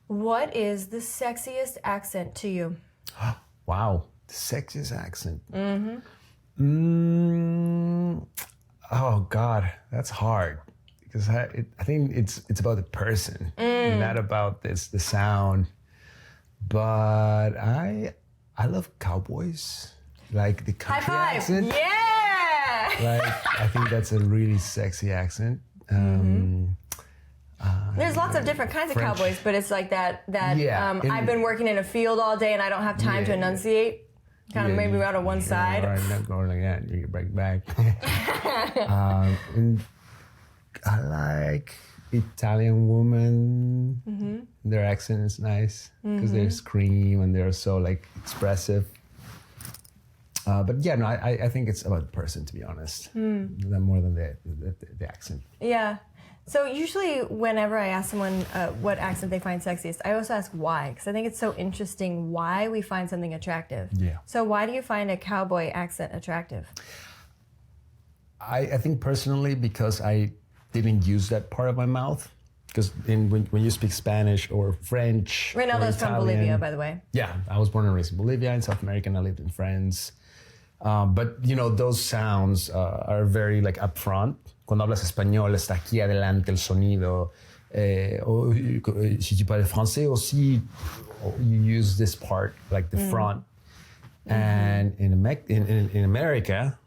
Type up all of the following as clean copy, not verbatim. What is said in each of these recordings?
What is the sexiest accent to you? Wow, the sexiest accent. Oh God, that's hard because I think it's about the person, not about the sound. But I love cowboys, like the country accent. Yeah. Like I think that's a really sexy accent. There's lots of different kinds of cowboys, but it's like that. I've been working in a field all day and I don't have time to enunciate. Kind of maybe out on one side. Right, not going like that. You can break back. And I like Italian women. Their accent is nice because they scream and they're so like expressive. But yeah, no, I think it's about the person, to be honest, more than the accent. Yeah. So usually whenever I ask someone what accent they find sexiest, I also ask why, because I think it's so interesting why we find something attractive. Yeah. So why do you find a cowboy accent attractive? I think personally because I didn't use that part of my mouth. Because when you speak Spanish or French Reynaldo's from Bolivia, by the way. Yeah, I was born and raised in Bolivia. In South America, and I lived in France. But, you know, those sounds are very, like, upfront. Cuando hablas español, está aquí adelante el sonido. O si tu parles français aussi, you use this part, like the front. And in America,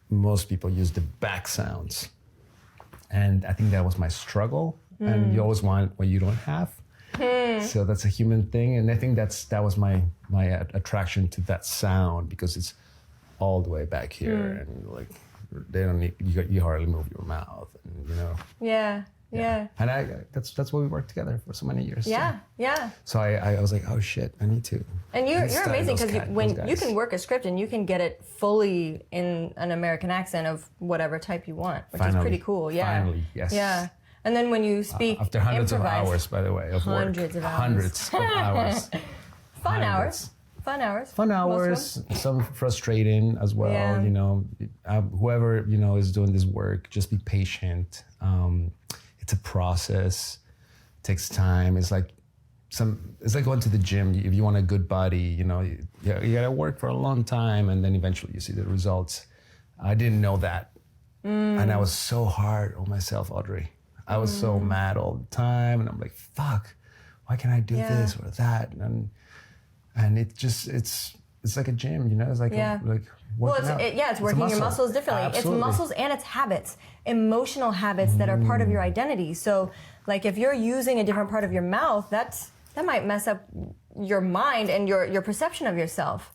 most people use the back sounds. And I think that was my struggle. And you always want what you don't have. So that's a human thing. And I think that was my attraction to that sound, because it's all the way back here, and like they don't need you hardly move your mouth, and you know. Yeah. And that's why we worked together for so many years. Yeah. So I was like, oh shit, I need to. And you're amazing, because when you can work a script and you can get it fully in an American accent of whatever type you want, which is pretty cool. Yeah. Finally, yes. Yeah. And then when you speak, after hundreds of hours, by the way, of hundreds work, of hours. hundreds of hours, fun hours. Fun hours, some frustrating as well. Yeah. You know, whoever, you know, is doing this work, just be patient. It's a process. It takes time. It's like going to the gym. If you want a good body, you know, you gotta work for a long time, and then eventually you see the results. I didn't know that, and I was so hard on myself, Audrey. I was so mad all the time, and I'm like, fuck, why can't I do this or that? And it's like a gym, you know. It's like it's working your muscles differently. Absolutely. It's muscles and it's habits, emotional habits that are part of your identity. So, like, if you're using a different part of your mouth, that might mess up your mind and your perception of yourself.